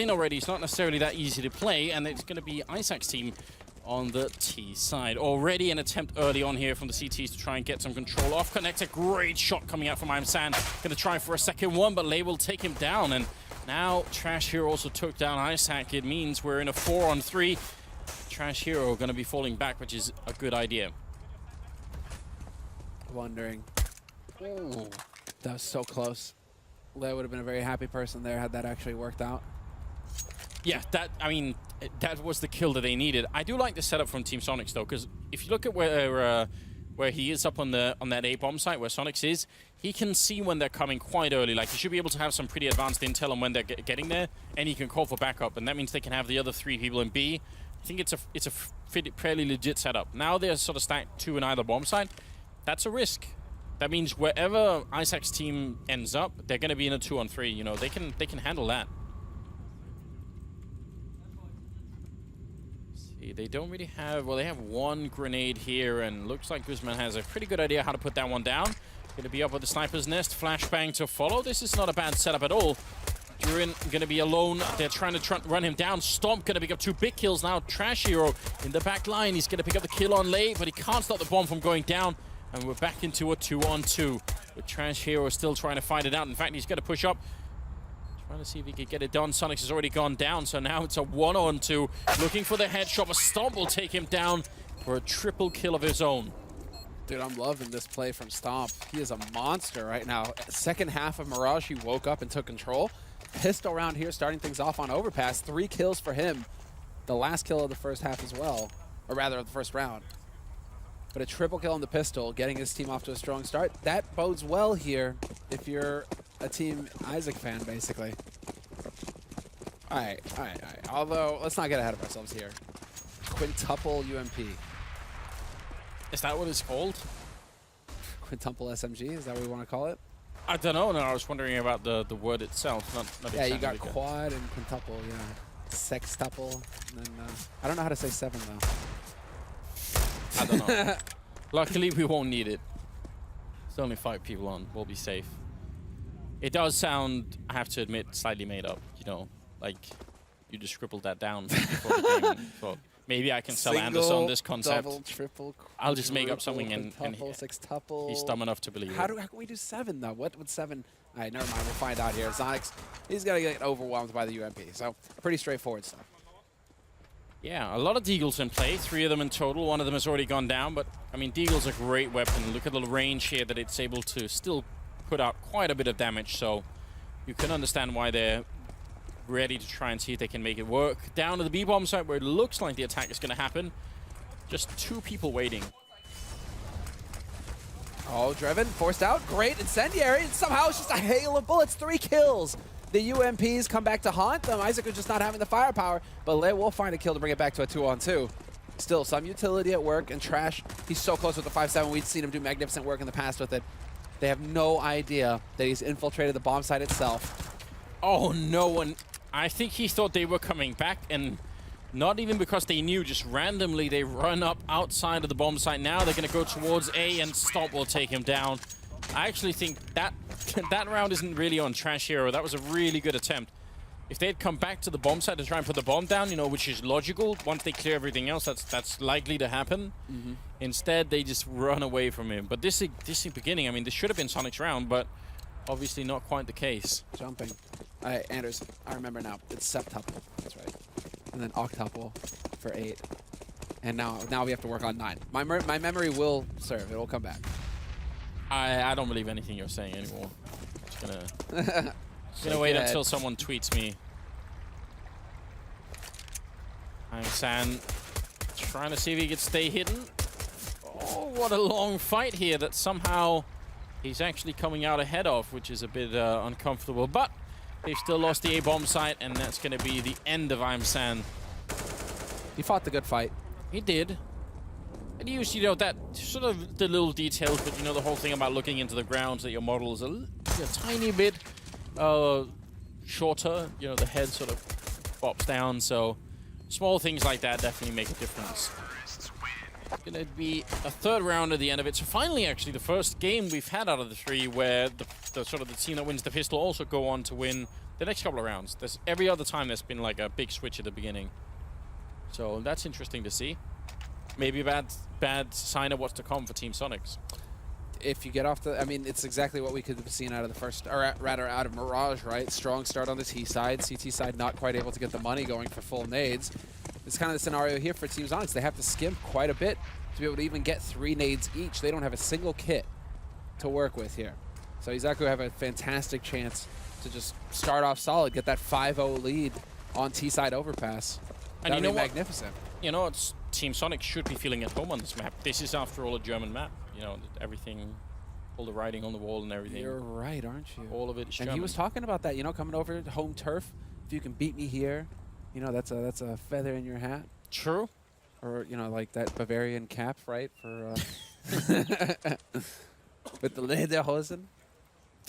in already. It's not necessarily that easy to play, and it's going to be Izak's team on the T side. Already an attempt early on here from the CTs to try and get some control off. Connector, great shot coming out from imsan. Going to try for a second one, but Lei will take him down. And now Trash Hero also took down Izak. It means we're in a 4-on-3. Trash Hero going to be falling back, which is a good idea. Wondering. Ooh, that was so close. Lei would have been a very happy person there had that actually worked out. Yeah, that was the kill that they needed. I do like the setup from Team Zonixx though, because if you look at where he is up on that A bomb site where Zonixx is, he can see when they're coming quite early. Like, he should be able to have some pretty advanced intel on when they're getting there, and he can call for backup, and that means they can have the other 3 people in B. I think it's a fairly legit setup. Now they're sort of stacked 2 in either bomb site. That's a risk. That means wherever Izak's team ends up, they're going to be in a 2-on-3. You know, they can handle that. See, they don't really have... Well, they have 1 grenade here, and looks like Guzman has a pretty good idea how to put that one down. Going to be up with the sniper's nest. Flashbang to follow. This is not a bad setup at all. Durin going to be alone. They're trying to run him down. Stomp going to pick up 2 big kills now. Trash Hero in the back line. He's going to pick up the kill on Lei, but he can't stop the bomb from going down. And we're back into a 2-on-2. But Trash Hero is still trying to fight it out. In fact, he's going to push up. Trying to see if he can get it done. Zonixx has already gone down, so now it's a 1-on-2. Looking for the headshot, but Stomp will take him down for a triple kill of his own. Dude, I'm loving this play from Stomp. He is a monster right now. Second half of Mirage, he woke up and took control. Pistol round here, starting things off on Overpass. 3 kills for him. The last kill of the first half as well. Or rather, of the first round. But a triple kill on the pistol, getting his team off to a strong start. That bodes well here if you're a Team Izak fan, basically. All right. Although, let's not get ahead of ourselves here. Quintuple UMP. Is that what it's called? Quintuple SMG, is that what we want to call it? I don't know. No, I was wondering about the word itself. Not yeah, you got quad and quintuple, yeah. Sextuple, and then I don't know how to say 7 though. I don't know. Luckily, we won't need it. There's only 5 people on. We'll be safe. It does sound, I have to admit, slightly made up. You know, like you just scribbled that down before the game. So maybe I can sell Anderson this concept. Double, triple, I'll just make up something and sextuple. He's dumb enough to believe it. How can we do 7 though? What would 7? All right, never mind. We'll find out here. Zonixx, he's gonna get overwhelmed by the UMP. So pretty straightforward stuff. Yeah, a lot of Deagles in play, 3 of them in total. 1 of them has already gone down, but I mean, Deagle's a great weapon. Look at the range here that it's able to still put out quite a bit of damage, so you can understand why they're ready to try and see if they can make it work. Down to the B-bomb site where it looks like the attack is going to happen. Just 2 people waiting. Oh, Driven forced out. Great incendiary, and somehow it's just a hail of bullets. 3 kills. The UMPs come back to haunt them. Izak is just not having the firepower, but Lei will find a kill to bring it back to a 2-on-2. Still some utility at work, and Trash, he's so close with the 5-7. We've seen him do magnificent work in the past with it. They have no idea that he's infiltrated the bomb site itself. Oh, no one. I think he thought they were coming back, and not even because they knew, just randomly they run up outside of the bomb site. Now they're going to go towards A, and Stomp will take him down. I actually think that that round isn't really on Trash Hero. That was a really good attempt. If they'd come back to the bomb site to try and put the bomb down, you know, which is logical, once they clear everything else, that's likely to happen. Instead, they just run away from him. But this is beginning. I mean, this should have been Sonic's round, but obviously not quite the case. Jumping. All right, Anders, I remember now. It's septuple. That's right. And then octuple for 8. And now we have to work on 9. My memory will serve. It will come back. I don't believe anything you're saying anymore. I'm just gonna wait until someone tweets me. imsan trying to see if he can stay hidden. Oh, what a long fight here that somehow he's actually coming out ahead of, which is a bit uncomfortable. But they've still lost the A-bomb site, and that's going to be the end of imsan. He fought the good fight. He did. And he used, you know, that sort of the little details, but you know, the whole thing about looking into the ground so that your model is a tiny bit shorter. You know, the head sort of pops down, so small things like that definitely make a difference. It's going to be a 3rd round at the end of it. So finally, actually, the first game we've had out of the 3 where the sort of the team that wins the pistol also go on to win the next couple of rounds. There's every other time there's been like a big switch at the beginning. So that's interesting to see. Maybe a bad sign of what's to come for Team Zonixx. If you get off the, I mean, it's exactly what we could have seen out of the first, or rather out of Mirage, right? Strong start on the T side, CT side not quite able to get the money going for full nades. It's kind of the scenario here for Team Zonixx. They have to skimp quite a bit to be able to even get 3 nades each. They don't have a single kit to work with here. So Izak have a fantastic chance to just start off solid, get that 5-0 lead on T side overpass. And That you know would be what? magnificent. You know, it's Team Zonixx should be feeling at home on this map. This is, after all, a German map. You know, everything, all the writing on the wall and everything. You're right, aren't you? All of it is And German. he was talking about that, you know, coming over to home turf. If you can beat me here, you know, that's a feather in your hat. True. Or, you know, like that Bavarian cap, right? For with the Lederhosen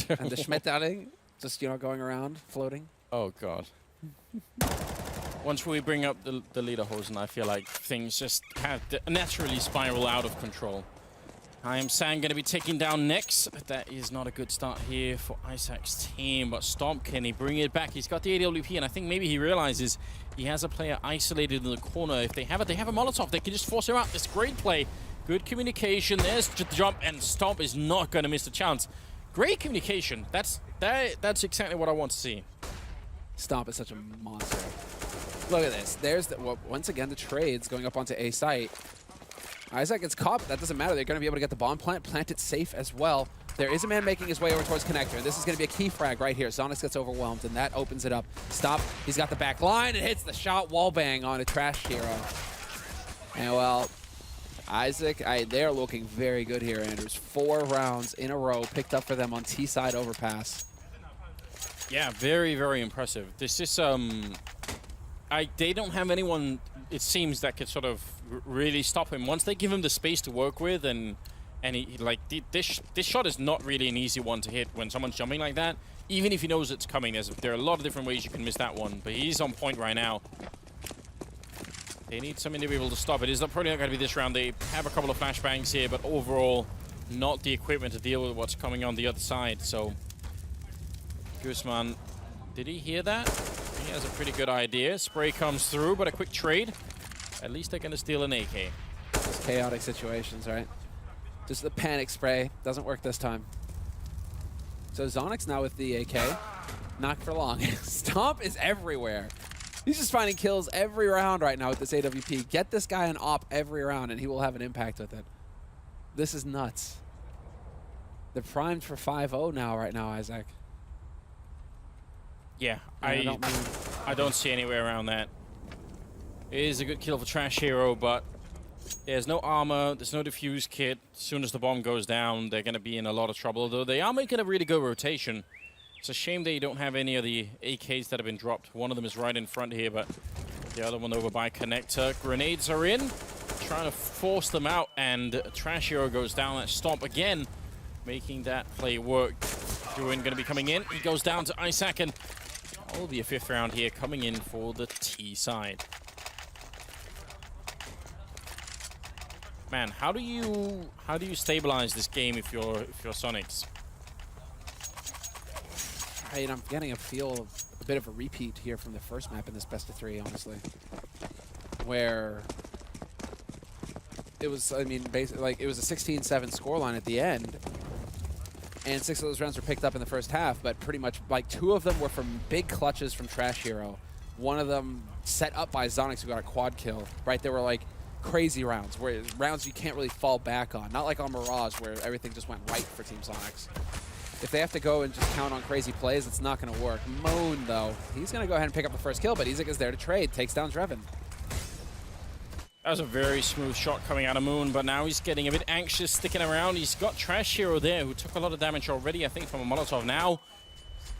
and the Schmetterling, just, you know, going around, floating. Oh, God. Once we bring up the Lederhosen, I feel like things just have to naturally spiral out of control. I am Sang going to be taking down Nyx. That is not a good start here for Izak's team, but Stomp, can he bring it back? He's got the AWP, and I think maybe he realizes he has a player isolated in the corner. If they have it, they have a Molotov. They can just force him out. It's great play. Good communication. There's the jump, and Stomp is not going to miss the chance. Great communication. That's exactly what I want to see. Stomp is such a monster. Look at this. There's the, well, once again, the trades going up onto A site. Izak gets caught, but that doesn't matter. They're going to be able to get the bomb plant it safe as well. There is a man making his way over towards connector. This is going to be a key frag right here. Zonixx gets overwhelmed, and that opens it up. Stop. He's got the back line and hits the shot wall bang on a trash hero. And well, Izak, they're looking very good here, Andrews. 4 rounds in a row picked up for them on T side overpass. Yeah, very, very impressive. This is they don't have anyone, it seems, that could sort of really stop him. Once they give him the space to work with, and he like this shot is not really an easy one to hit when someone's jumping like that. Even if he knows it's coming, there are a lot of different ways you can miss that one. But he's on point right now. They need something to be able to stop it. It's probably not going to be this round. They have a couple of flashbangs here, but overall, not the equipment to deal with what's coming on the other side. So, Guzman, did he hear that? He has a pretty good idea. Spray comes through, but a quick trade. At least they're going to steal an AK. Just chaotic situations, right? Just the panic spray. Doesn't work this time. So Zonixx now with the AK. Not for long. Stomp is everywhere. He's just finding kills every round right now with this AWP. Get this guy an op every round, and he will have an impact with it. This is nuts. They're primed for 5-0 now, right now, Izak. Yeah, I I don't see any way around that. It is a good kill for Trash Hero, but there's no armor, there's no defuse kit. As soon as the bomb goes down, they're going to be in a lot of trouble, though they are making a really good rotation. It's a shame they don't have any of the AKs that have been dropped. One of them is right in front here, but the other one over by connector. Grenades are in, trying to force them out, and Trash Hero goes down. That Stomp again, making that play work. Druin going to be coming in. He goes down to Izak, and will be a 5th round here coming in for the T side. Man, how do you stabilize this game if you're Zonixx? I'm getting a feel of a bit of a repeat here from the first map in this best of 3, honestly, where it was, I mean, basically, like, it was a 16-7 scoreline at the end. And 6 of those rounds were picked up in the first half, but pretty much, like, 2 of them were from big clutches from Trash Hero. One of them set up by Zonixx, who got a quad kill, right? They were, like, crazy rounds, where rounds you can't really fall back on. Not like on Mirage, where everything just went right for Team Zonixx. If they have to go and just count on crazy plays, it's not going to work. Moon, though, he's going to go ahead and pick up the first kill, but Izak is there to trade. Takes down Dreven. That was a very smooth shot coming out of Moon, but now he's getting a bit anxious, sticking around. He's got Trash Hero there, who took a lot of damage already, I think, from a Molotov. Now,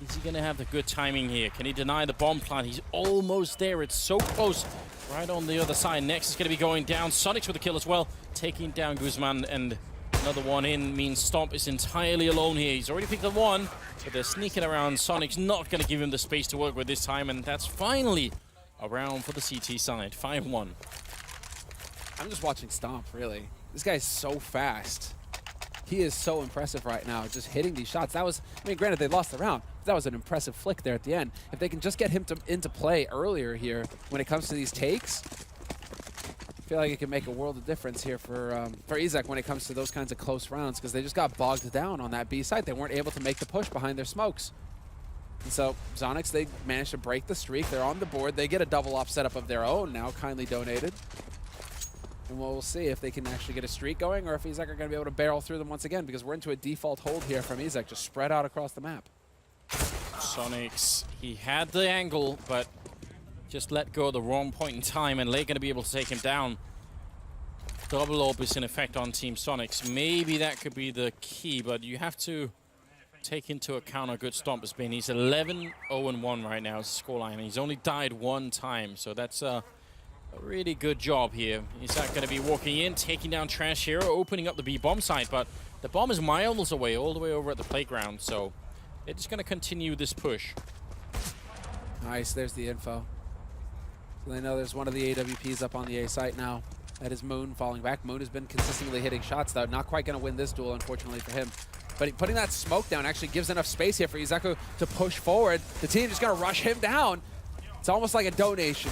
is he going to have the good timing here? Can he deny the bomb plant? He's almost there. It's so close. Right on the other side. Next is going to be going down. Zonixx with a kill as well, taking down Guzman, and another one in means Stomp is entirely alone here. He's already picked up one, but they're sneaking around. Zonixx not going to give him the space to work with this time, and that's finally a round for the CT side. 5-1. I'm just watching Stomp, really. This guy's so fast. He is so impressive right now, just hitting these shots. That was, I mean, granted, they lost the round. But that was an impressive flick there at the end. If they can just get him into play earlier here when it comes to these takes, I feel like it can make a world of difference here for Izak when it comes to those kinds of close rounds, because they just got bogged down on that B side. They weren't able to make the push behind their smokes. And so Zonixx, they managed to break the streak. They're on the board. They get a double off setup of their own now, kindly donated. And we'll see if they can actually get a streak going or if Izak are going to be able to barrel through them once again, because we're into a default hold here from Izak, just spread out across the map. Zonixx, he had the angle, but just let go at the wrong point in time, and they're going to be able to take him down. Double orb is in effect on Team Zonixx. Maybe that could be the key, but you have to take into account how good Stomp has been. He's 11-0-1 right now, his scoreline. He's only died one time, so that's a really good job here. Izak going to be walking in, taking down Trash Hero, opening up the B bomb site, but the bomb is miles away, all the way over at the playground, so they're just going to continue this push. Nice, there's the info. So they know there's one of the AWPs up on the A site now. That is Moon falling back. Moon has been consistently hitting shots, though. Not quite going to win this duel, unfortunately, for him. But putting that smoke down actually gives enough space here for Izak to push forward. The team just going to rush him down. It's almost like a donation.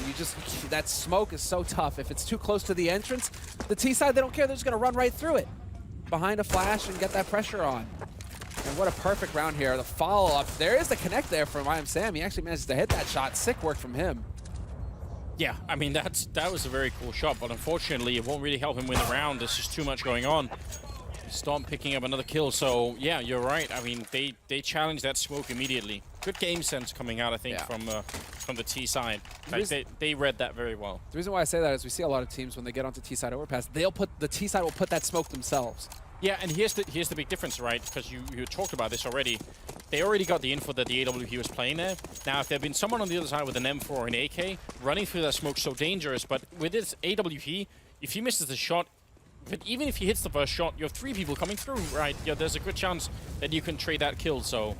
That smoke is so tough. If it's too close to the entrance, the T side, they don't care. They're just going to run right through it behind a flash and get that pressure on. And what a perfect round here. The follow-up. There is the connect there from I Am Sam. He actually manages to hit that shot. Sick work from him. Yeah, I mean, that was a very cool shot, but unfortunately, it won't really help him win the round. There's just too much going on. Stomp picking up another kill, so yeah, you're right. I mean, they challenged that smoke immediately. Good game sense coming out, I think, from the T side. Like, they read that very well. The reason why I say that is we see a lot of teams when they get onto T side overpass, the T side will put that smoke themselves. Yeah, and here's the big difference, right? Because you talked about this already. They already got the info that the AWP was playing there. Now, if there had been someone on the other side with an M4 or an AK, running through that smoke so dangerous, but with this AWP, if he misses the shot, but even if he hits the first shot, you have 3 people coming through, right? Yeah, there's a good chance that you can trade that kill, so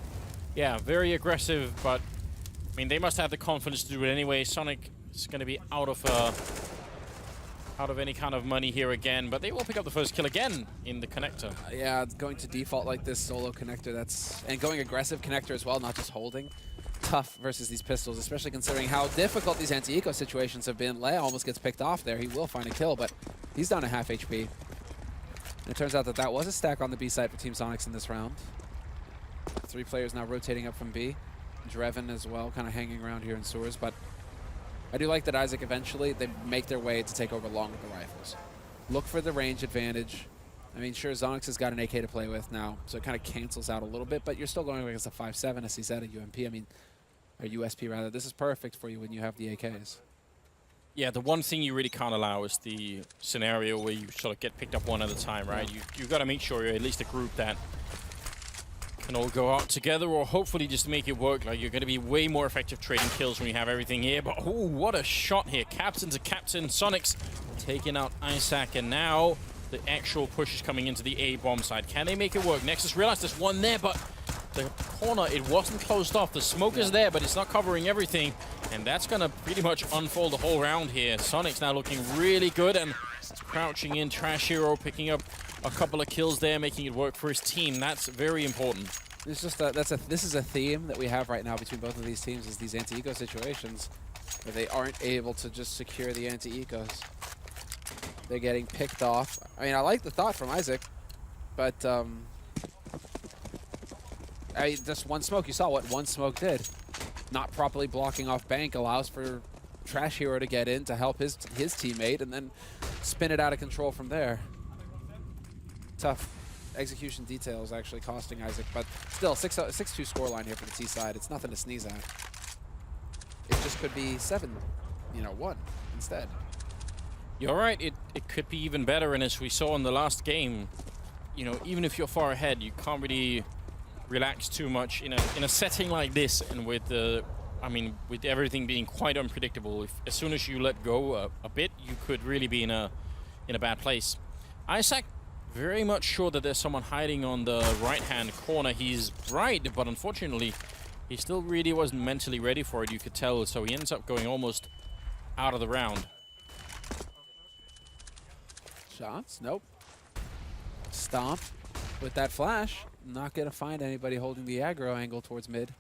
yeah, very aggressive, but I mean, they must have the confidence to do it anyway. Sonic is going to be out of any kind of money here again, but they will pick up the first kill again in the connector. Yeah, going to default like this solo connector, and going aggressive connector as well, not just holding. Tough versus these pistols, especially considering how difficult these anti-eco situations have been. Leia almost gets picked off there. He will find a kill, but he's down to half HP. And it turns out that was a stack on the B side for Team Zonixx in this round. 3 players now rotating up from B. Dreven as well, kind of hanging around here in sewers, but I do like that Izak eventually, they make their way to take over long with the rifles. Look for the range advantage. I mean, sure, Zonixx has got an AK to play with now, so it kind of cancels out a little bit, but you're still going against a 5.7, a CZ, a UMP. I mean, or USP rather. This is perfect for you when you have the AKs. Yeah, the one thing you really can't allow is the scenario where you sort of get picked up one at a time, right? Yeah. You've got to make sure you're at least a group that can all go out together, or hopefully just make it work. Like, you're going to be way more effective trading kills when you have everything here. But, oh, what a shot here. Captain to captain. Zonixx taking out Izak, and now the actual push is coming into the A bomb side. Can they make it work? Nexus realized there's one there, but the corner, it wasn't closed off. The smoke is there, but it's not covering everything. And that's going to pretty much unfold the whole round here. Zonixx now looking really good, and crouching in. Trash Hero picking up a couple of kills there, making it work for his team. That's very important. It's just this is a theme that we have right now between both of these teams, is these anti-eco situations where they aren't able to just secure the anti-ecos. They're getting picked off. I mean, I like the thought from Izak, but just one smoke. You saw what one smoke did. Not properly blocking off bank allows for Trash Hero to get in to help his teammate and then spin it out of control from there. Tough execution details actually costing Izak, but still 6-2 scoreline here for the T side. It's nothing to sneeze at. It just could be 7-1 instead. You're right, it could be even better, and as we saw in the last game, you know, even if you're far ahead, you can't really relax too much in a setting like this, and with with everything being quite unpredictable. As soon as you let go a bit, you could really be in a bad place. Izak very much sure that there's someone hiding on the right-hand corner. He's right, but unfortunately, he still really wasn't mentally ready for it, you could tell, so he ends up going almost out of the round. Shots? Nope. Stomp. with that flash. Not going to find anybody holding the aggro angle towards mid.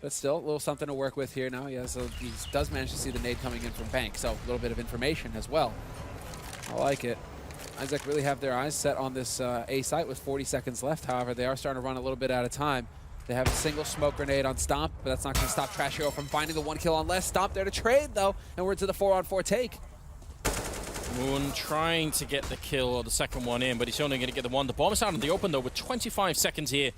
But still, a little something to work with here now. He does manage to see the nade coming in from bank, so a little bit of information as well. I like it. Izak really have their eyes set on this A site with 40 seconds left. However, they are starting to run a little bit out of time. They have a single smoke grenade on Stomp, but that's not going to stop Trash Hero from finding the 1 kill on less. Stomp there to trade, though, and we're to the 4-on-4 take. Moon trying to get the kill or the second one in, but he's only going to get the one. The bomb is out in the open, though, with 25 seconds here.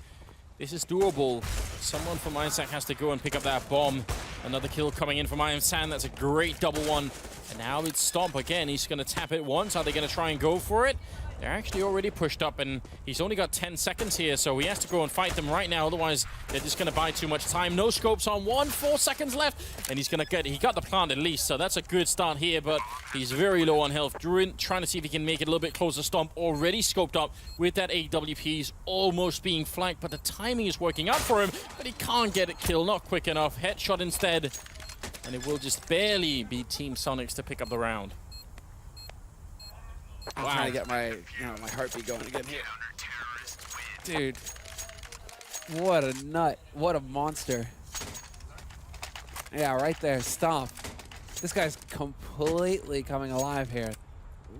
This is doable. Someone from Izak has to go and pick up that bomb. Another kill coming in from Iron Sand. That's a great double one. And now it's Stomp again. He's going to tap it once. Are they going to try and go for it? They're actually already pushed up, and he's only got 10 seconds here, so he has to go and fight them right now. Otherwise, they're just going to buy too much time. No scopes on one, 4 seconds left, and he's going to get, he got the plant at least, so that's a good start here, but he's very low on health. Druin trying to see if he can make it a little bit closer. Stomp already scoped up with that AWP. He's almost being flanked, but the timing is working out for him, but he can't get it killed, not quick enough. Headshot instead, and it will just barely be Team Zonixx to pick up the round. I'm trying to get my, my heartbeat going again here. Dude, what a nut. What a monster. Yeah, right there, Stomp. This guy's completely coming alive here.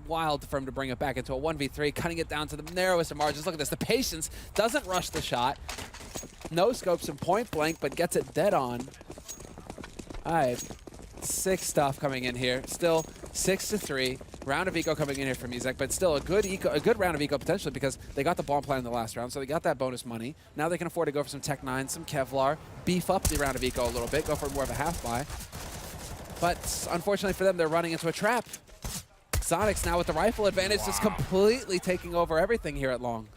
Wild for him to bring it back into a 1v3, cutting it down to the narrowest of margins. Look at this, the patience, doesn't rush the shot. No scopes in point blank, but gets it dead on. All right, sick stuff coming in here. Still 6-3. Round of eco coming in here from Izak, but still a good round of eco potentially because they got the bomb plan in the last round, so they got that bonus money. Now they can afford to go for some Tech 9, some Kevlar, beef up the round of eco a little bit, go for more of a half buy. But unfortunately for them, they're running into a trap. Zonixx now with the rifle advantage, just completely taking over everything here at long.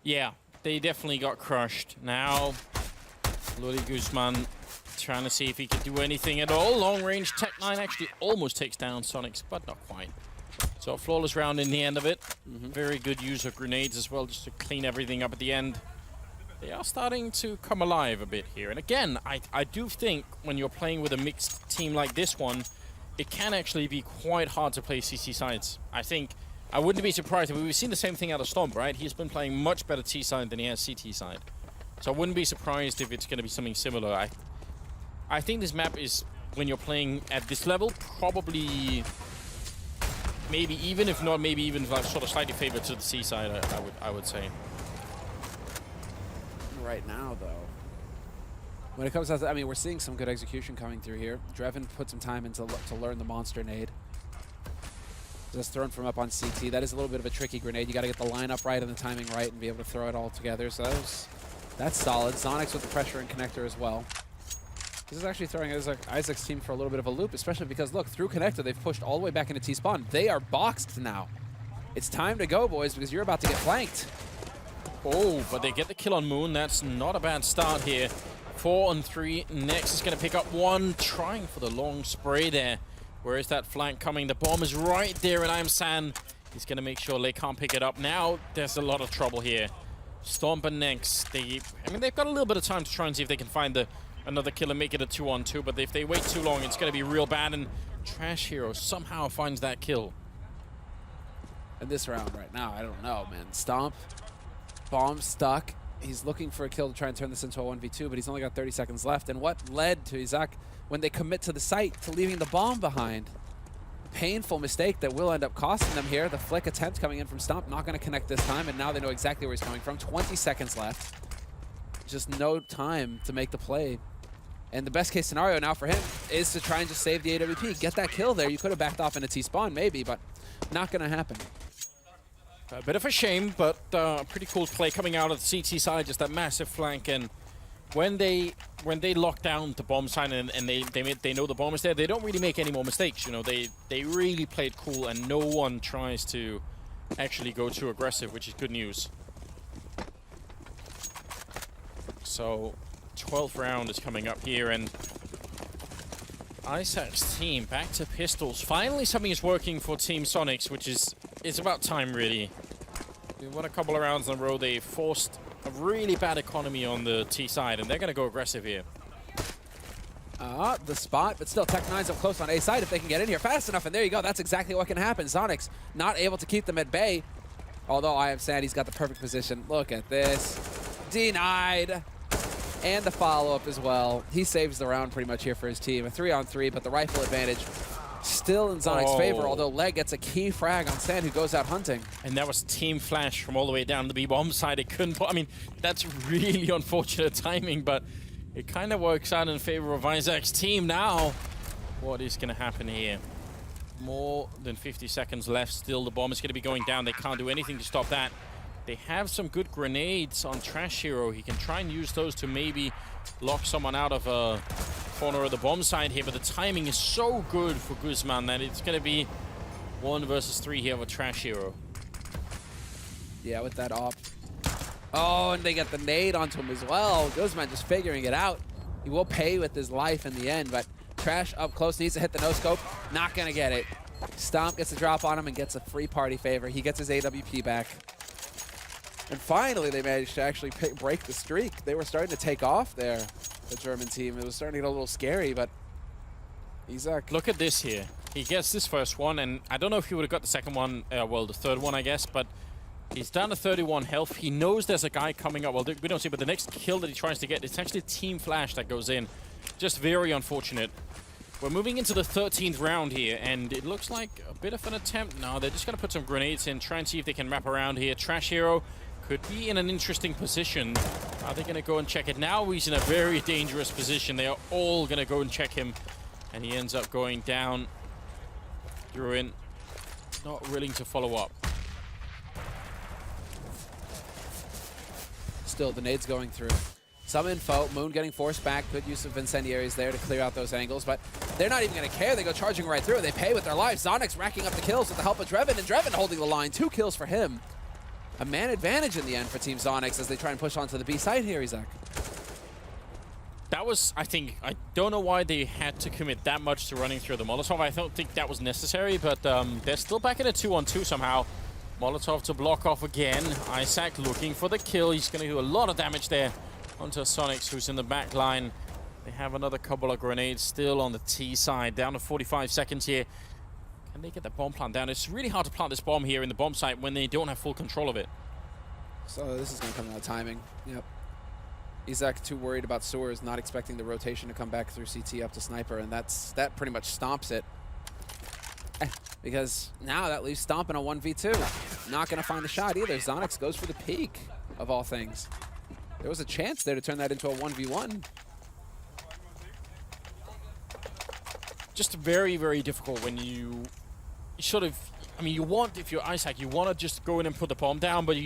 Yeah, they definitely got crushed. Now, Lodi Guzman trying to see if he can do anything at all. Long range Tech 9 actually almost takes down Zonixx, but not quite. So a flawless round in the end of it. Very good use of grenades as well, just to clean everything up at the end. They are starting to come alive a bit here. And again, I do think when you're playing with a mixed team like this one, it can actually be quite hard to play CC sides. I think I wouldn't be surprised. We've seen the same thing out of Stomp, right? He's been playing much better T side than he has CT side. So I wouldn't be surprised if it's going to be something similar. I think this map is, when you're playing at this level, probably maybe even, if not maybe even like sort of slightly favored to the C side, I would say. Right now, though, when it comes to, I mean, we're seeing some good execution coming through here. Dreven put some time into to learn the monster nade. Just thrown from up on CT. That is a little bit of a tricky grenade. You got to get the lineup right and the timing right and be able to throw it all together. So that's solid. Zonixx with the pressure and connector as well. This is actually throwing Izak's team for a little bit of a loop, especially because, look, through connector, they've pushed all the way back into T-spawn. They are boxed now. It's time to go, boys, because you're about to get flanked. Oh, but they get the kill on Moon. That's not a bad start here. 4-on-3. Next is going to pick up one, trying for the long spray there. Where is that flank coming? The bomb is right there, and I'm San. He's going to make sure they can't pick it up. Now there's a lot of trouble here. Stomp and next. They've got a little bit of time to try and see if they can find another kill and make it a 2-on-2, but if they wait too long, it's going to be real bad, and Trash Hero somehow finds that kill. In this round right now, I don't know, man. Stomp, bomb stuck. He's looking for a kill to try and turn this into a 1v2, but he's only got 30 seconds left. And what led to Izak, when they commit to the site, to leaving the bomb behind? Painful mistake that will end up costing them here. The flick attempt coming in from Stomp, not going to connect this time, and now they know exactly where he's coming from. 20 seconds left. Just no time to make the play. And the best case scenario now for him is to try and just save the AWP. Get that kill there. You could have backed off into T-spawn maybe, but not going to happen. A bit of a shame, but pretty cool play coming out of the CT side. Just that massive flank, and when they lock down the bomb side and they know the bomb is there, they don't really make any more mistakes. You know, they really played cool, and no one tries to actually go too aggressive, which is good news. So 12th round is coming up here, and Izak's team back to pistols. Finally something is working for Team Zonixx, which is about time, really. We won a couple of rounds in a row. They forced a really bad economy on the T side, and they're going to go aggressive here. The spot, but still Tech 9's up close on A side if they can get in here fast enough, and there you go. That's exactly what can happen. Zonixx not able to keep them at bay. Although I have said he's got the perfect position. Look at this. Denied. And the follow-up as well. He saves the round pretty much here for his team. A 3-on-3, but the rifle advantage still in Zonixx's favor, although Leg gets a key frag on Sand, who goes out hunting. And that was team flash from all the way down the B-bomb side. It couldn't I mean, that's really unfortunate timing, but it kind of works out in favor of Izak's team now. What is going to happen here? More than 50 seconds left. Still, the bomb is going to be going down. They can't do anything to stop that. They have some good grenades on Trash Hero. He can try and use those to maybe lock someone out of a corner of the bomb side here, but the timing is so good for Guzman that it's going to be 1 versus 3 here with Trash Hero. Yeah, with that op. Oh, and they get the nade onto him as well. Guzman just figuring it out. He will pay with his life in the end, but Trash up close, needs to hit the no-scope. Not going to get it. Stomp gets a drop on him and gets a free party favor. He gets his AWP back. And finally, they managed to actually break the streak. They were starting to take off there, the German team. It was starting to get a little scary, but Izak. Look at this here. He gets this first one, and I don't know if he would have got the second one, well, the third one, I guess, but he's down to 31 health. He knows there's a guy coming up. Well, we don't see, but the next kill that he tries to get, it's actually Team Flash that goes in. Just very unfortunate. We're moving into the 13th round here, and it looks like a bit of an attempt. No, they're just going to put some grenades in, try and see if they can wrap around here. Trash Hero could be in an interesting position. Are they going to go and check it? Now he's in a very dangerous position. They are all going to go and check him, and he ends up going down. Druin not willing to follow up. Still, the nade's going through. Some info. Moon getting forced back. Good use of incendiaries there to clear out those angles, but they're not even going to care. They go charging right through. They pay with their lives. Zonixx racking up the kills with the help of Dreven, and Dreven holding the line. 2 kills for him. A man advantage in the end for Team Zonixx as they try and push onto the B side here, Izak. That was, I don't know why they had to commit that much to running through the Molotov. I don't think that was necessary, but they're still back in a 2-on-2 somehow. Molotov to block off again. Izak looking for the kill. He's going to do a lot of damage there onto Zonixx, who's in the back line. They have another couple of grenades still on the T side. Down to 45 seconds here. Can they get the bomb plant down? It's really hard to plant this bomb here in the bomb site when they don't have full control of it. So this is going to come out of timing. Yep. Izak too worried about sewers, not expecting the rotation to come back through CT up to Sniper, and that pretty much stomps it. Because now that leaves Stomp in a 1v2. Not going to find a shot either. Zonixx goes for the peek, of all things. There was a chance there to turn that into a 1v1. Just very, very difficult when you sort of, I mean, you want, if you're Izak, you want to just go in and put the bomb down, but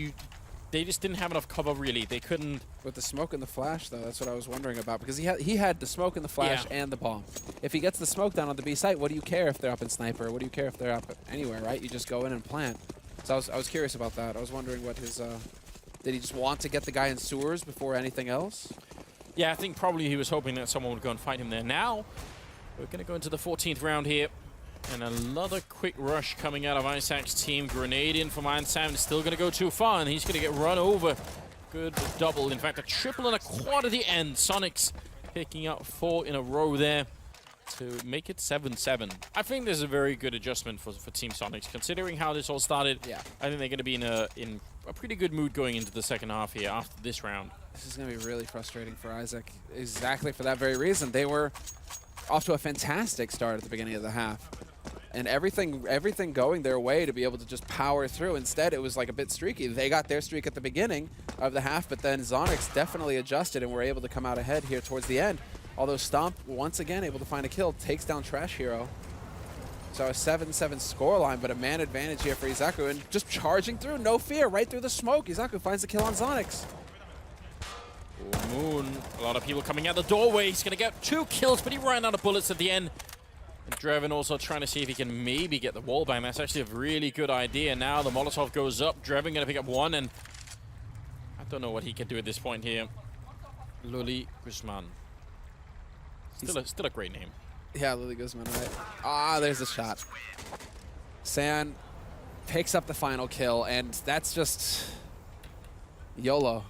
they just didn't have enough cover, really. They couldn't. With the smoke and the flash, though, that's what I was wondering about, because he had the smoke and the flash and the bomb. If he gets the smoke down on the B site, what do you care if they're up in Sniper? What do you care if they're up anywhere, right? You just go in and plant. So I was curious about that. I was wondering what his, did he just want to get the guy in sewers before anything else? Yeah, I think probably he was hoping that someone would go and fight him there. Now, we're going to go into the 14th round here. And another quick rush coming out of Izak's team. Grenade in from Iron Sam. Still going to go too far, and he's going to get run over. Good double. In fact, a triple and a quad at the end. Zonixx picking up 4 in a row there to make it 7-7. I think there's a very good adjustment for Team Zonixx. Considering how this all started, I think they're going to be in a pretty good mood going into the second half here after this round. This is going to be really frustrating for Izak. Exactly for that very reason. They were off to a fantastic start at the beginning of the half. And everything going their way to be able to just power through. Instead, it was like a bit streaky. They got their streak at the beginning of the half, but then Zonixx definitely adjusted and were able to come out ahead here towards the end. Although Stomp, once again, able to find a kill, takes down Trash Hero. So a 7-7 scoreline, but a man advantage here for Izaku. And just charging through, no fear, right through the smoke. Izaku finds the kill on Zonixx. Moon, a lot of people coming out the doorway. He's going to get 2 kills, but he ran out of bullets at the end. And Dreven also trying to see if he can maybe get the wall bang. That's actually a really good idea. Now the Molotov goes up. Dreven going to pick up 1, and I don't know what he can do at this point here. Luli Guzman. Still a great name. Yeah, Luli Guzman, right? Ah, there's the shot. San picks up the final kill, and that's just YOLO.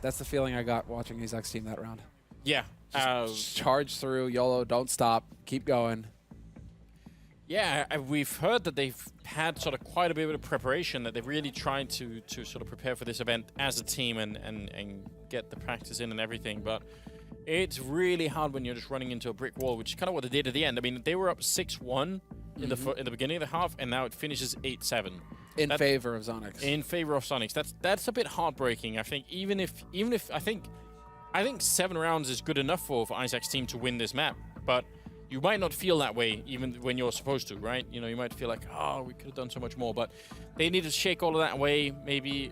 That's the feeling I got watching Izak's team that round. Yeah. Charge through, YOLO, don't stop, keep going. Yeah, we've heard that they've had sort of quite a bit of preparation, that they've really tried to sort of prepare for this event as a team and get the practice in and everything. But it's really hard when you're just running into a brick wall, which is kind of what they did at the end. I mean, they were up 6-1 in the beginning of the half, and now it finishes 8-7. In favor of Zonixx. In favor of Zonixx. That's a bit heartbreaking. I think even if I think 7 rounds is good enough for Izak's team to win this map, but you might not feel that way even when you're supposed to, right? You know, you might feel like, oh, we could have done so much more, but they need to shake all of that away. Maybe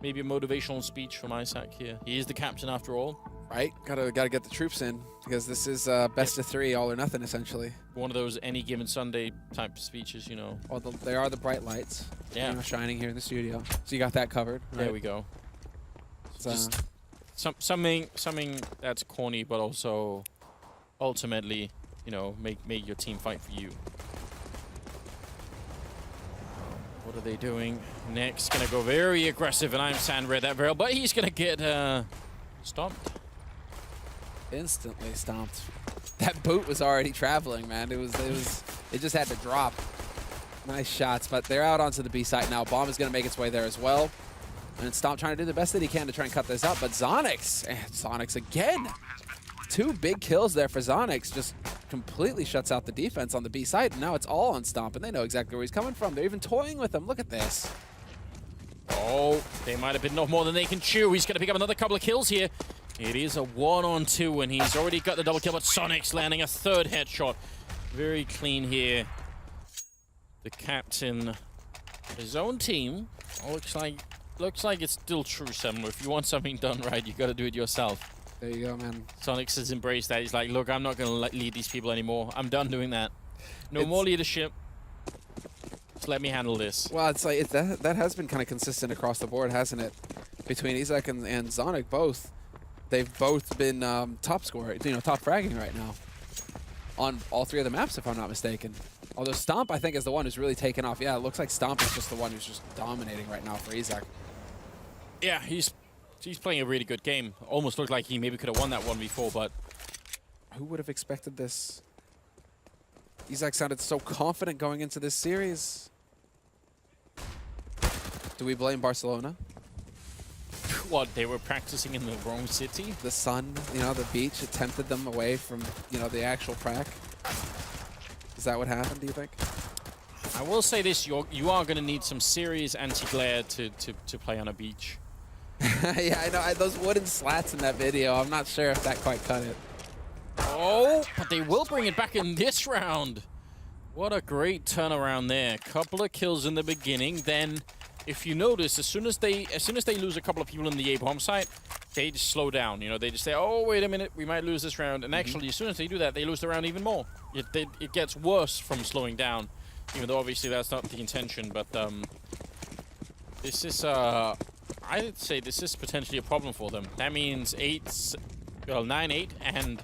a motivational speech from Izak here. He is the captain after all. Right, gotta get the troops in, because this is best of 3, all or nothing, essentially. One of those any given Sunday type speeches, you know. Well, there are the bright lights, yeah, shining here in the studio. So you got that covered. Right? There we go. So just something that's corny, but also ultimately, you know, make your team fight for you. What are they doing next? Gonna go very aggressive, and I'm Sand read that barrel, but he's gonna get stomped. Instantly stomped. That boot was already traveling, man. It just had to drop. Nice shots, but they're out onto the B site now. Bomb is going to make its way there as well. And Stomp trying to do the best that he can to try and cut this up, but Zonixx again. 2 big kills there for Zonixx, just completely shuts out the defense on the B site, and now it's all on Stomp, and they know exactly where he's coming from. They're even toying with him. Look at this. Oh, they might have been no more than they can chew. He's going to pick up another couple of kills here. It is a 1-on-2, and he's already got the double kill, but Zonixx landing a 3rd headshot. Very clean here. The captain, his own team, looks like it's still true, Semler. If you want something done right, you got to do it yourself. There you go, man. Zonixx has embraced that. He's like, look, I'm not going to lead these people anymore. I'm done doing that. No more leadership. Just let me handle this. Well, it's like that has been kind of consistent across the board, hasn't it? Between Izak and Zonixx, both. They've both been top scorer, top fragging right now on all 3 of the maps, if I'm not mistaken. Although Stomp, I think, is the one who's really taken off. Yeah, it looks like Stomp is just the one who's just dominating right now for Izak. Yeah, he's playing a really good game. Almost looked like he maybe could have won that one before, but who would have expected this? Izak sounded so confident going into this series. Do we blame Barcelona? What, they were practicing in the wrong city? The sun, the beach, it tempted them away from, the actual prac. Is that what happened, do you think? I will say this, you are going to need some serious anti-glare to play on a beach. Yeah, I know. Those wooden slats in that video, I'm not sure if that quite cut it. Oh, but they will bring it back in this round. What a great turnaround there. Couple of kills in the beginning, then if you notice, as soon as they lose a couple of people in the A bomb site, they just slow down. They just say, "Oh, wait a minute, we might lose this round." And actually, as soon as they do that, they lose the round even more. It gets worse from slowing down, even though obviously that's not the intention. But this is, I'd say, this is potentially a problem for them. That means 9-8, and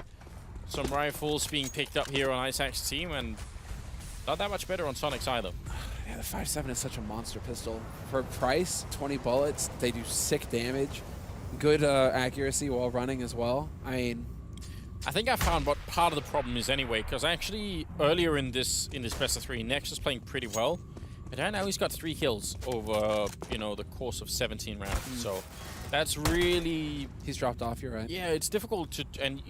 some rifles being picked up here on Izak's team, and not that much better on Zonixx either. Yeah, the 5.7 is such a monster pistol. For price, 20 bullets, they do sick damage. Good accuracy while running as well. I mean, I think I found what part of the problem is anyway, because actually earlier in this best of 3, Nex was playing pretty well, but now he's got 3 kills over the course of 17 rounds. So that's really, he's dropped off. You're right. Yeah, it's difficult to, and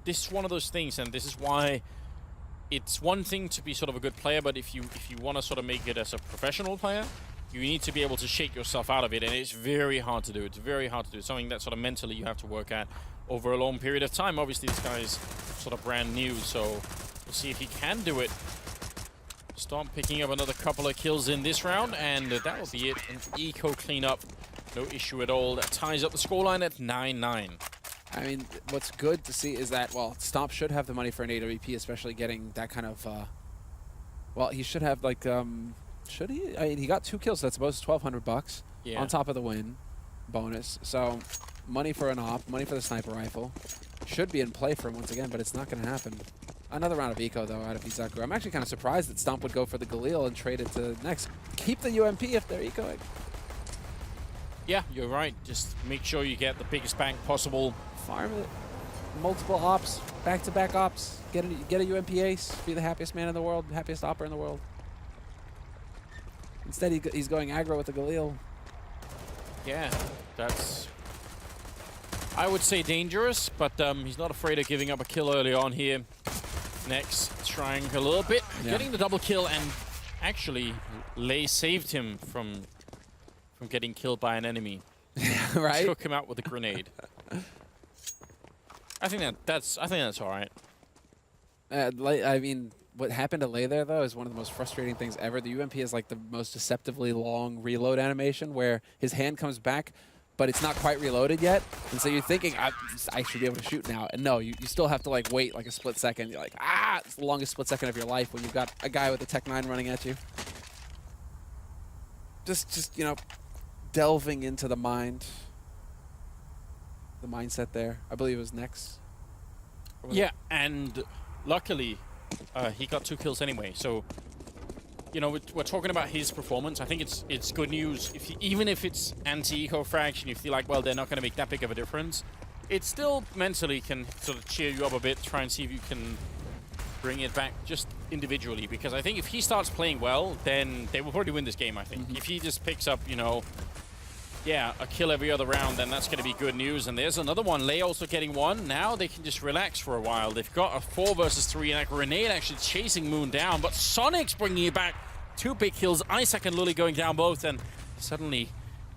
this is one of those things, and this is why. It's one thing to be sort of a good player, but if you want to sort of make it as a professional player, you need to be able to shake yourself out of it, and it's very hard to do. It's very hard to do. It's something that sort of mentally you have to work at over a long period of time. Obviously, this guy is sort of brand new, so we'll see if he can do it. Stomp picking up another couple of kills in this round, and that will be it. An eco cleanup, no issue at all. That ties up the scoreline at 9-9. I mean, what's good to see is that, well, Stomp should have the money for an AWP, especially getting that kind of, well, he should have, like, should he? I mean, he got 2 kills, so that's about $1,200 on top of the win bonus. So, money for an op, money for the sniper rifle. Should be in play for him once again, but it's not going to happen. Another round of eco, though, out of Izak. I'm actually kind of surprised that Stomp would go for the Galil and trade it to Nex. Keep the UMP if they're ecoing. Yeah, you're right. Just make sure you get the biggest bang possible. Farm it. Multiple ops. Back-to-back ops. Get a UMP ace. Be the happiest man in the world. Happiest opper in the world. Instead, he's going aggro with the Galil. Yeah, that's, I would say, dangerous, but he's not afraid of giving up a kill early on here. Next, trying a little bit, getting the double kill, and actually, Lei saved him from getting killed by an enemy. Right? Took him out with a grenade. I think that's all right. I mean, what happened to Lei there, though, is one of the most frustrating things ever. The UMP is like the most deceptively long reload animation where his hand comes back, but it's not quite reloaded yet. And so you're thinking, I should be able to shoot now. And no, you still have to like wait like a split second. You're like, it's the longest split second of your life when you've got a guy with a Tech 9 running at you. Just you know, delving into the mind. The mindset there. I believe it was Nex. Yeah, and luckily, he got 2 kills anyway. So, you know, we're talking about his performance. I think it's good news. Even if it's anti-eco fraction, you feel like, well, they're not going to make that big of a difference. It still mentally can sort of cheer you up a bit. Try and see if you can bring it back just individually. Because I think if he starts playing well, then they will probably win this game, I think. If he just picks up, you know, a kill every other round, then that's going to be good news. And there's another one. Lei also getting one. Now they can just relax for a while. They've got a 4 versus 3, and a grenade actually chasing Moon down. But Zonixx bringing it back. 2 big kills. Izak and Luli going down both. And suddenly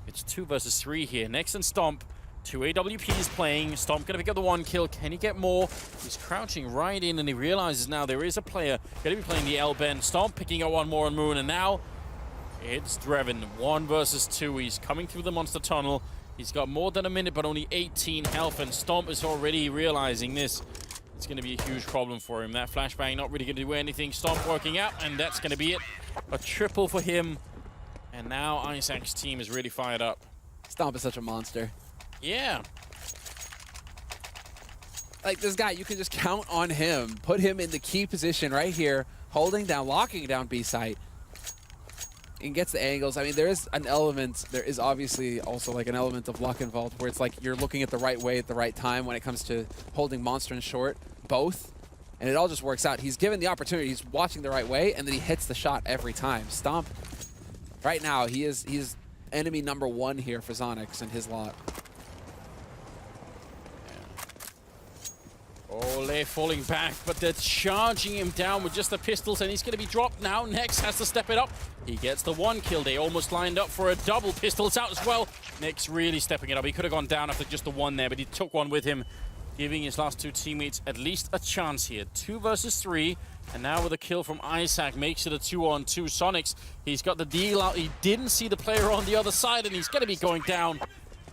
it's 2 versus 3 here. Next and Stomp. 2 AWPs playing. Stomp going to pick up the 1 kill. Can he get more? He's crouching right in, and he realizes now there is a player going to be playing the L-bend. Stomp picking up 1 more on Moon, and now it's Drevin, 1 versus 2. He's coming through the monster tunnel. He's got more than a minute, but only 18 health, and Stomp is already realizing this. It's going to be a huge problem for him. That flashbang not really going to do anything. Stomp working out, and that's going to be it. A triple for him. And now Izak's team is really fired up. Stomp is such a monster. Yeah. Like, this guy, you can just count on him. Put him in the key position right here, holding down, locking down B-site. And gets the angles. I mean, there is obviously also like an element of luck involved where it's like you're looking at the right way at the right time when it comes to holding monster and short, both. And it all just works out. He's given the opportunity. He's watching the right way, and then he hits the shot every time. Stomp, right now, he's enemy number 1 here for Zonixx and his lot. Ole falling back, but they're charging him down with just the pistols, and he's going to be dropped now. Nex has to step it up. He gets the 1 kill. They almost lined up for a double. Pistols out as well. Nex really stepping it up. He could have gone down after just the 1 there, but he took 1 with him, giving his last 2 teammates at least a chance here. 2 versus 3, and now with a kill from Izak, makes it a 2-on-2. Zonixx, he's got the deal out. He didn't see the player on the other side, and he's going to be going down.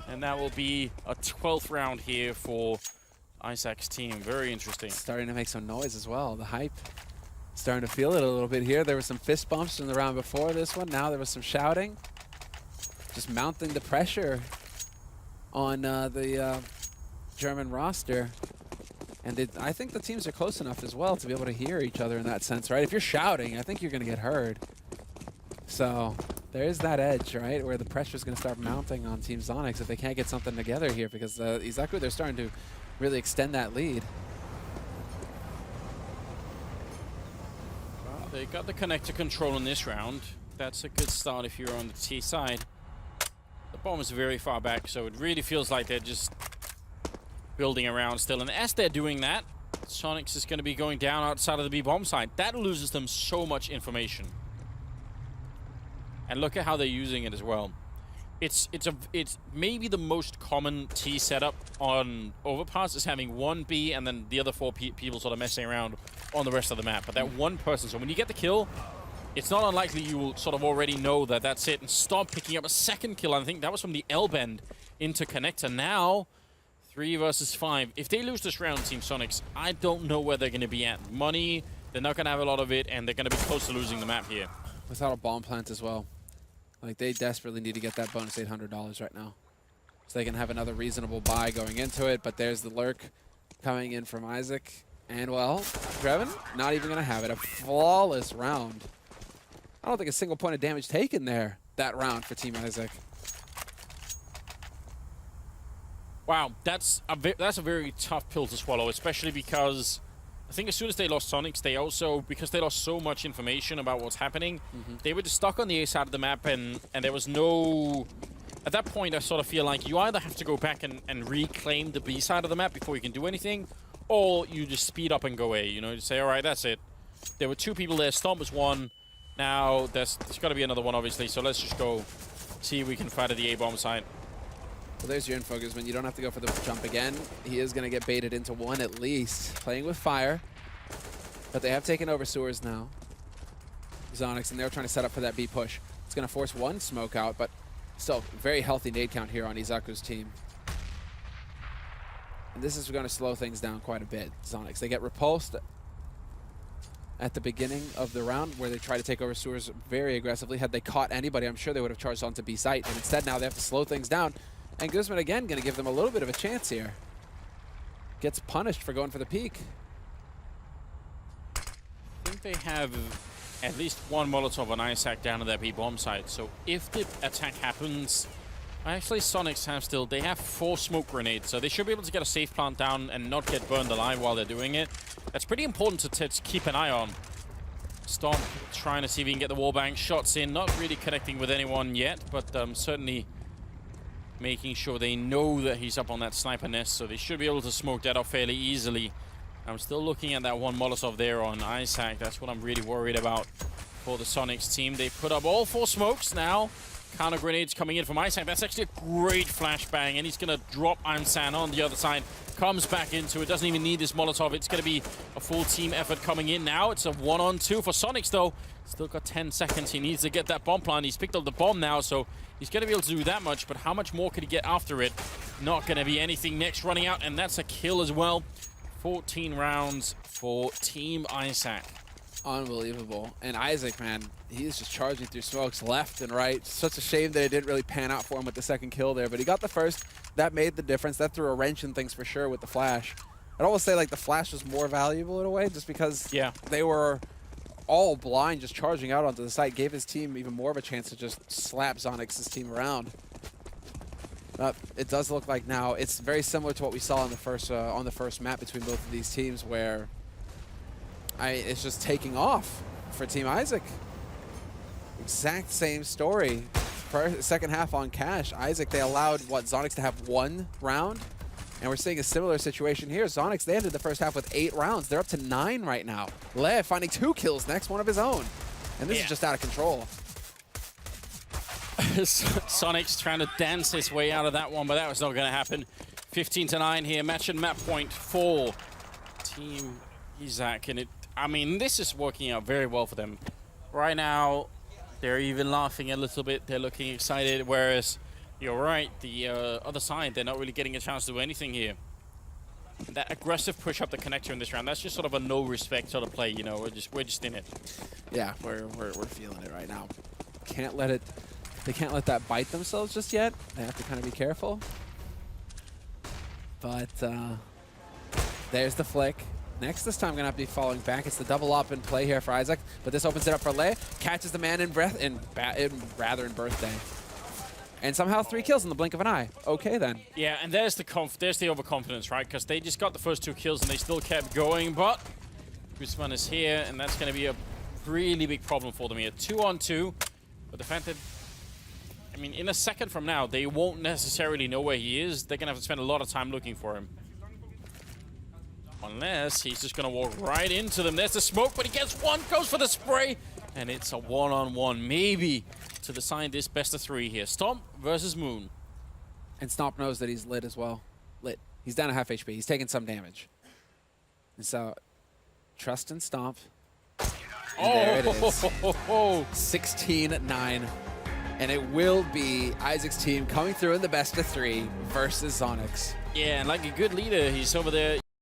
And that will be a 12th round here for Izak's team. Very interesting. Starting to make some noise as well. The hype, starting to feel it a little bit here. There were some fist bumps in the round before this one. Now there was some shouting. Just mounting the pressure on the German roster. And I think the teams are close enough as well to be able to hear each other in that sense, right? If you're shouting, I think you're going to get heard. So there is that edge, right, where the pressure is going to start mounting on Team Zonixx if they can't get something together here, because Izak, they're starting to really extend that lead. Well, they got the connector control in this round. That's a good start if you're on the T side. The bomb is very far back, so it really feels like they're just building around still. And as they're doing that, Zonixx is going to be going down outside of the B bomb side. That loses them so much information. And look at how they're using it as well. It's maybe the most common T setup on Overpass is having 1 B and then the other 4 people sort of messing around on the rest of the map. But that 1 person, so when you get the kill, it's not unlikely you will sort of already know that that's it and stop picking up a 2nd kill. I think that was from the L-bend into connector. Now, 3 versus 5. If they lose this round, Team Zonixx, I don't know where they're going to be at. Money, they're not going to have a lot of it, and they're going to be close to losing the map here. Without a bomb plant as well. Like, they desperately need to get that bonus $800 right now, so they can have another reasonable buy going into it. But there's the lurk coming in from Izak. And, well, Drevin, not even going to have it. A flawless round. I don't think a single point of damage taken there that round for Team Izak. Wow, that's a very tough pill to swallow, especially because I think as soon as they lost Zonixx, they also, because they lost so much information about what's happening, they were just stuck on the A side of the map, and there was no... At that point, I sort of feel like you either have to go back and reclaim the B side of the map before you can do anything, or you just speed up and go A, you know, just say, all right, that's it. There were 2 people there, Stomp was 1, now there's got to be another one, obviously, so let's just go see if we can fight at the A-bomb side. Well, there's your info, Guzman. You don't have to go for the jump again. He is going to get baited into 1 at least. Playing with fire. But they have taken over sewers now. Zonixx, and they're trying to set up for that B push. It's going to force 1 smoke out, but still very healthy nade count here on Izaku's team. And this is going to slow things down quite a bit, Zonixx. They get repulsed at the beginning of the round where they try to take over sewers very aggressively. Had they caught anybody, I'm sure they would have charged onto B site. And instead now they have to slow things down. And Guzman, again, going to give them a little bit of a chance here. Gets punished for going for the peak. I think they have at least 1 Molotov and Izak down at that B-bomb site. So if the attack happens... Actually, Zonixx have still... They have 4 smoke grenades, so they should be able to get a safe plant down and not get burned alive while they're doing it. That's pretty important to keep an eye on. Stomp trying to see if he can get the wallbang shots in. Not really connecting with anyone yet, but certainly... making sure they know that he's up on that sniper nest, so they should be able to smoke that off fairly easily. I'm still looking at that 1 Molotov there on Izak. That's what I'm really worried about for the Zonixx team. They put up all 4 smokes now. Counter grenades coming in from Izak. That's actually a great flashbang, and he's going to drop Imsan on the other side. Comes back into it. Doesn't even need this Molotov. It's going to be a full team effort coming in now. It's a 1-on-2 for Zonixx, though. Still got 10 seconds. He needs to get that bomb plant. He's picked up the bomb now, so he's going to be able to do that much, but how much more could he get after it? Not going to be anything next running out, and that's a kill as well. 14 rounds for Team Izak. Unbelievable. And Izak, man, he is just charging through smokes left and right. Such a shame that it didn't really pan out for him with the second kill there, but he got the first. That made the difference. That threw a wrench in things for sure with the flash. I'd almost say like the flash was more valuable in a way, just because they were all blind, just charging out onto the site, gave his team even more of a chance to just slap Zonixx's team around. It does look like now it's very similar to what we saw on the first map between both of these teams, where it's just taking off for Team Izak. Exact same story. Second half on cash, Izak, they allowed Zonixx to have 1 round, and we're seeing a similar situation here. Zonixx, they ended the first half with 8 rounds. They're up to 9 right now. Le finding 2 kills next, 1 of his own, and this is just out of control. Zonixx trying to dance his way out of that one, but that was not going to happen. 15-9 here, match and map point for Team Izak, and I mean, this is working out very well for them. Right now, they're even laughing a little bit. They're looking excited, whereas you're right, the other side, they're not really getting a chance to do anything here. That aggressive push up the connector in this round, that's just sort of a no-respect sort of play, you know, we're just in it. Yeah, we're feeling it right now. They can't let that bite themselves just yet. They have to kind of be careful. But there's the flick. Next, this time, going to have to be following back. It's the double up in play here for Izak, but this opens it up for Le. Catches the man in birthday. And somehow 3 kills in the blink of an eye. Okay, then. Yeah, and there's the overconfidence, right? Because they just got the first 2 kills and they still kept going, but Guzman is here, and that's going to be a really big problem for them here. 2-on-2, but the fact that, I mean, in a second from now, they won't necessarily know where he is. They're going to have to spend a lot of time looking for him. Unless he's just going to walk right into them. There's the smoke, but he gets 1, goes for the spray, and it's a 1-on-1, maybe, to decide this best of 3 here. Stomp versus Moon. And Stomp knows that he's lit as well. Lit. He's down to half HP. He's taking some damage. And so, trust in Stomp. And there it is. 16-9. And it will be Izak's team coming through in the best of 3 versus Zonixx. Yeah, and like a good leader, he's over there.